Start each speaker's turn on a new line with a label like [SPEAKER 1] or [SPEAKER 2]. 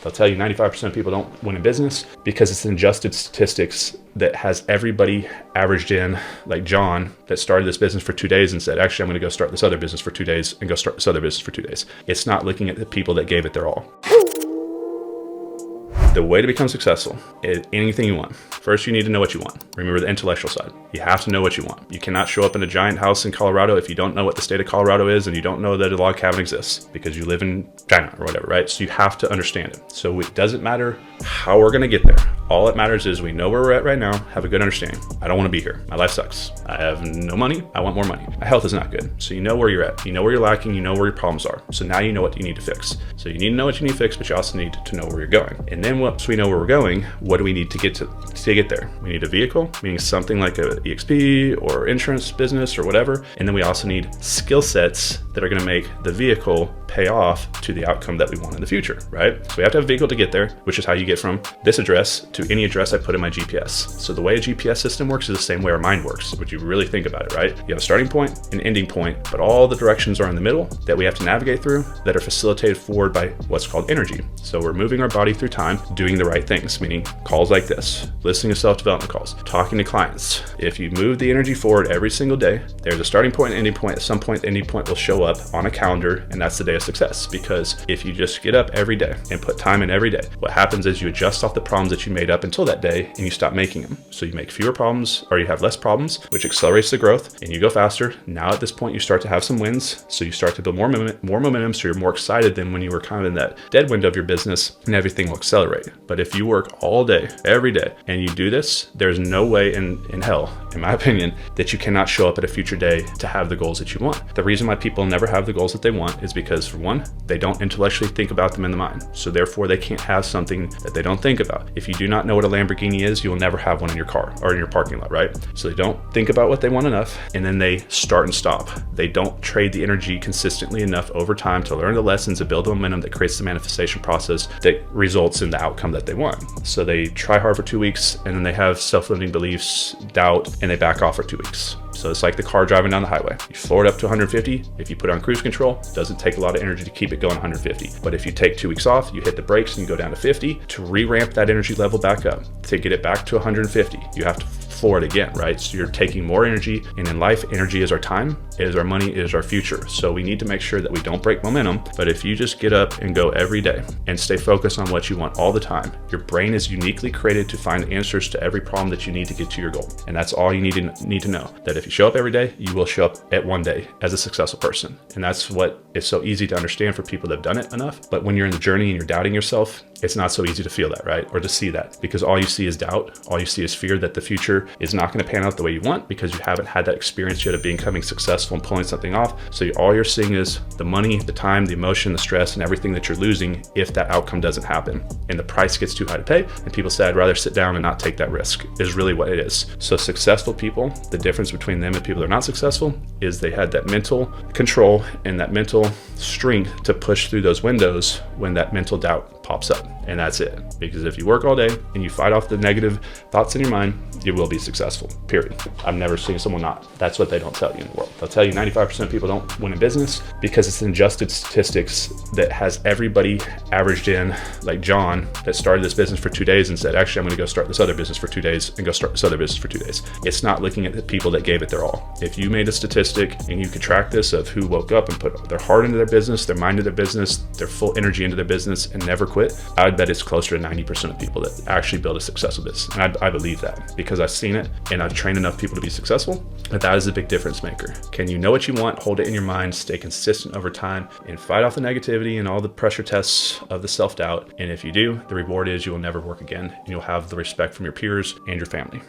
[SPEAKER 1] They'll tell you 95% of people don't win in business because it's an adjusted statistics that has everybody averaged in, like John that started this business for 2 days and said, actually, I'm going to go start this other business for 2 days and go start this other business for 2 days. It's not looking at the people that gave it their all. The way to become successful is anything you want. First, you need to know what you want. Remember the intellectual side. You have to know what you want. You cannot show up in a giant house in Colorado if you don't know what the state of Colorado is and you don't know that a log cabin exists because you live in China or whatever, right? So you have to understand it. So it doesn't matter how we're going to get there. All it matters is we know where we're at right now, have a good understanding. I don't want to be here. My life sucks. I have no money. I want more money. My health is not good. So you know where you're at. You know where you're lacking. You know where your problems are. So now you know what you need to fix. So you need to know what you need to fix, but you also need to know where you're going. And then once we know where we're going, what do we need to get there? We need a vehicle, meaning something like a EXP or insurance business or whatever. And then we also need skill sets that are going to make the vehicle pay off to the outcome that we want in the future, right? So we have to have a vehicle to get there, which is how you get from this address to any address I put in my GPS. So the way a GPS system works is the same way our mind works, which you really think about it, right? You have a starting point, an ending point, but all the directions are in the middle that we have to navigate through that are facilitated forward by what's called energy. So we're moving our body through time, doing the right things, meaning calls like this, listening to self-development calls, talking to clients. If you move the energy forward every single day, there's a starting point and ending point. At some point, the ending point will show up on a calendar, and that's the day of success. Because if you just get up every day and put time in every day, what happens is you adjust off the problems that you made up until that day and you stop making them. So you make fewer problems or you have less problems, which accelerates the growth and you go faster. Now at this point, you start to have some wins. So you start to build more momentum. So you're more excited than when you were kind of in that dead window of your business, and everything will accelerate. But if you work all day, every day, and you do this, there's no way in hell, in my opinion, that you cannot show up at a future day to have the goals that you want. The reason why people never have the goals that they want is because, for one, they don't intellectually think about them in the mind. So therefore, they can't have something that they don't think about. If you do not know what a Lamborghini is, you will never have one in your car or in your parking lot, right? So they don't think about what they want enough, and then they start and stop. They don't trade the energy consistently enough over time to learn the lessons and build the momentum that creates the manifestation process that results in the outcome that they want. So they try hard for 2 weeks, and then they have self-limiting beliefs, doubt, and they back off for 2 weeks. So it's like the car driving down the highway. You floor it up to 150. If you put on cruise control, it doesn't take a lot of energy to keep it going 150. But if you take 2 weeks off, you hit the brakes and you go down to 50 to re-ramp that energy level back up. To get it back to 150, you have to floor it again, right? So you're taking more energy, and in life, energy is our time, it is our money, it is our future. So we need to make sure that we don't break momentum. But if you just get up and go every day and stay focused on what you want all the time, your brain is uniquely created to find answers to every problem that you need to get to your goal. And that's all you need to know, that if you show up every day, you will show up at one day as a successful person. And that's what is so easy to understand for people that have done it enough. But when you're in the journey and you're doubting yourself, it's not so easy to feel that, right? Or to see that, because all you see is doubt. All you see is fear that the future is not going to pan out the way you want because you haven't had that experience yet of becoming successful and pulling something off. So all you're seeing is the money, the time, the emotion, the stress, and everything that you're losing if that outcome doesn't happen. And the price gets too high to pay. And people say, I'd rather sit down and not take that risk, is really what it is. So successful people, the difference between them and people that are not successful is they had that mental control and that mental strength to push through those windows when that mental doubt pops up. And that's it. Because if you work all day and you fight off the negative thoughts in your mind, you will be successful, period. I've never seen someone not. That's what they don't tell you in the world. They'll tell you 95% of people don't win in business because it's an adjusted statistics that has everybody averaged in, like John that started this business for 2 days and said, actually, I'm going to go start this other business for 2 days and go start this other business for 2 days. It's not looking at the people that gave it their all. If you made a statistic and you could track this of who woke up and put their heart into their business, their mind into their business, their full energy into their business and never quit, I would bet it's closer to 90% of people that actually build a successful business. And I believe that because I've seen it and I've trained enough people to be successful, that is a big difference maker. Can you know what you want, hold it in your mind, stay consistent over time, and fight off the negativity and all the pressure tests of the self-doubt. And if you do, the reward is you will never work again and you'll have the respect from your peers and your family.